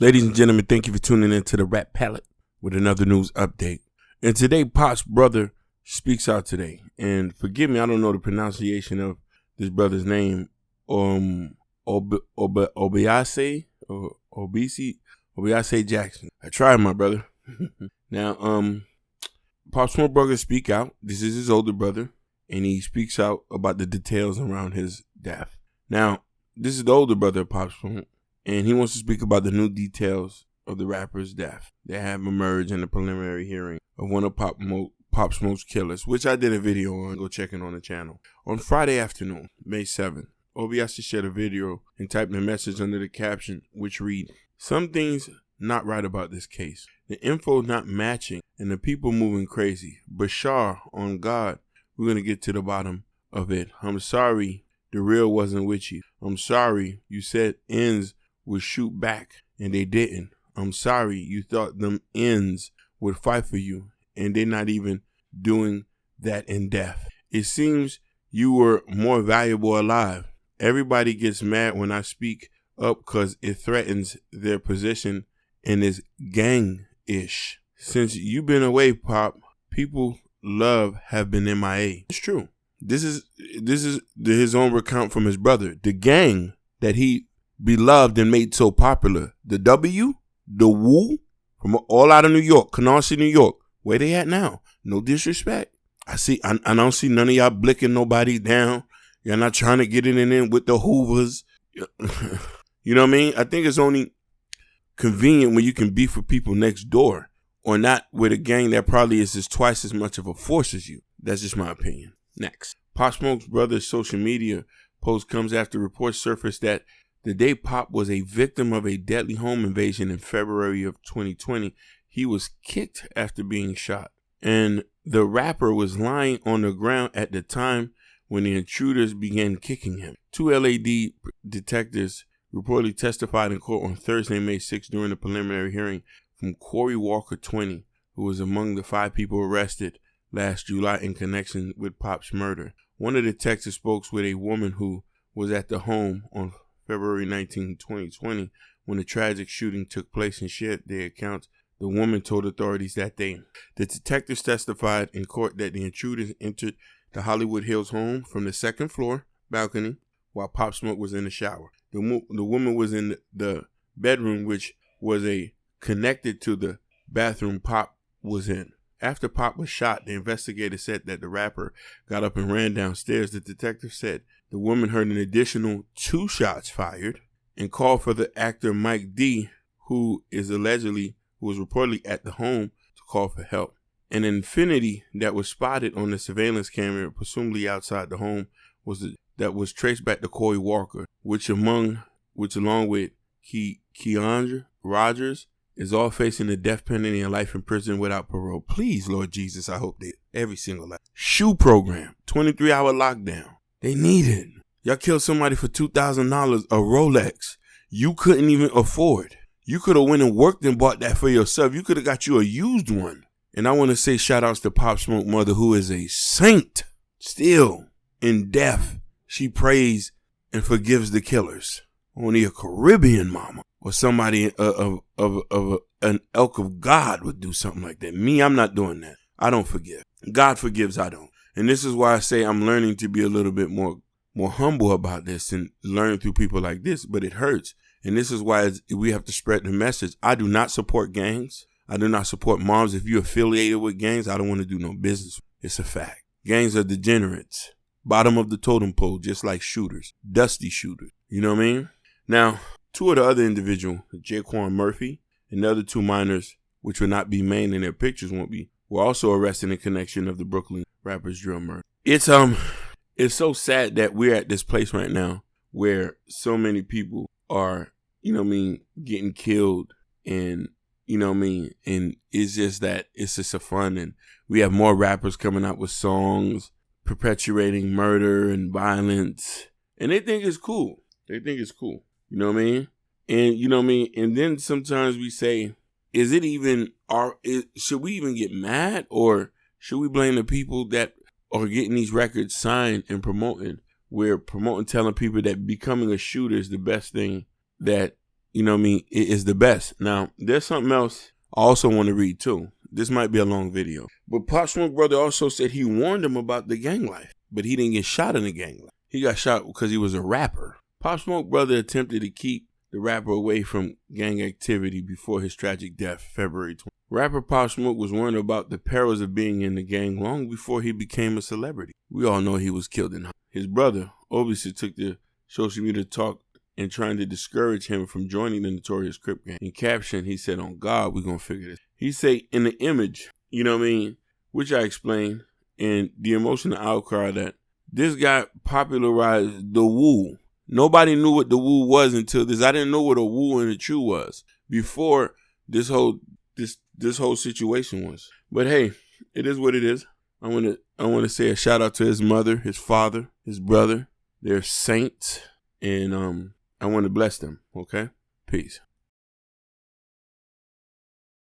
Ladies and gentlemen, thank you for tuning in to the Rap Palette with another news update. And today, Pop's brother speaks out today. And forgive me, I don't know the pronunciation of this brother's name. Obiase Jackson. I tried, my brother. Now, Pop Smoke brother speak out. This is his older brother, and he speaks out about the details around his death. Now, this is the older brother of Pop Smoke, and he wants to speak about the new details of the rapper's death that have emerged in the preliminary hearing of one of Pop Smoke's killers, which I did a video on. Go check it on the channel. On Friday afternoon, May 7th, Obiase shared a video and typed a message under the caption, which read, "Some things not right about this case. The info not matching and the people moving crazy. Bashar, on God, we're going to get to the bottom of it. I'm sorry the real wasn't with you. I'm sorry you said ends would shoot back and they didn't. I'm sorry you thought them ends would fight for you and they're not even doing that in death. It seems you were more valuable alive. Everybody gets mad when I speak up because it threatens their position and is gang-ish. Since you've been away, Pop, people love have been MIA. It's true. This is his own recount from his brother. The gang that he beloved and made so popular. The W, the Woo, from all out of New York, Canarsie, New York. Where they at now? No disrespect. I don't see none of y'all blicking nobody down. You're not trying to get it in with the Hoovers. You know what I mean? I think it's only convenient when you can beef with people next door or not with a gang that probably is just twice as much of a force as you. That's just my opinion. Next, Pop Smoke's brother's social media post comes after reports surfaced that the day Pop was a victim of a deadly home invasion in February of 2020, he was kicked after being shot. And the rapper was lying on the ground at the time when the intruders began kicking him. Two LAD detectives reportedly testified in court on Thursday, May 6th during the preliminary hearing from Corey Walker, 20, who was among the 5 people arrested last July in connection with Pop's murder. One of the detectives spoke with a woman who was at the home on February 19, 2020, when the tragic shooting took place and shared their accounts. The woman told authorities that day. The detectives testified in court that the intruders entered the Hollywood Hills home from the second floor balcony while Pop Smoke was in the shower. The woman was in the bedroom, which was connected to the bathroom Pop was in. After Pop was shot, the investigator said that the rapper got up and ran downstairs. The detective said the woman heard an additional 2 shots fired and called for the actor Mike D, who was reportedly at the home, to call for help. An Infiniti that was spotted on the surveillance camera, presumably outside the home, was traced back to Corey Walker, which along with Keandra Rogers, is all facing the death penalty and life in prison without parole. Please, Lord Jesus, I hope they every single life. Shoe program, 23-hour lockdown. They need it. Y'all killed somebody for $2,000, a Rolex you couldn't even afford. You could have went and worked and bought that for yourself. You could have got you a used one. And I want to say shout outs to Pop Smoke mother, who is a saint. Still in death, she prays and forgives the killers. Only a Caribbean mama or somebody of an elk of God would do something like that. Me, I'm not doing that. I don't forgive. God forgives, I don't. And this is why I say I'm learning to be a little bit more humble about this and learn through people like this, but it hurts. And this is why we have to spread the message. I do not support gangs. I do not support moms. If you're affiliated with gangs, I don't want to do no business. It's a fact. Gangs are degenerates. Bottom of the totem pole, just like shooters. Dusty shooters. You know what I mean? Now, 2 of the other individuals, Jaquan Murphy and the other 2 minors, which will not be named in their pictures, were also arrested in connection of the Brooklyn rapper's drill murder. It's so sad that we're at this place right now where so many people are, getting killed, and and it's just that it's just a fun, and we have more rappers coming out with songs perpetuating murder and violence, and they think it's cool. You know what I mean? And and then sometimes we say, should we even get mad, or should we blame the people that are getting these records signed and promoting? We're promoting, telling people that becoming a shooter is the best thing that you know what I mean, is the best. Now, there's something else I also want to read too. This might be a long video. But Pop Smoke brother also said he warned him about the gang life, but he didn't get shot in the gang life. He got shot because he was a rapper. Pop Smoke brother attempted to keep the rapper away from gang activity before his tragic death, February 20. Rapper Pop Smoke was warned about the perils of being in the gang long before he became a celebrity. We all know he was killed in. His brother obviously took to social media to talk and trying to discourage him from joining the notorious Crip gang. In caption, he said, "On God, we're going to figure this." He say in the image, you know what I mean, which I explained, and the emotional outcry that this guy popularized the woo. Nobody knew what the woo was until this. I didn't know what a woo and a chew was before this whole situation was. But hey, it is what it is. I want to say a shout out to his mother, his father, his brother. They're saints, and I want to bless them. Okay, peace.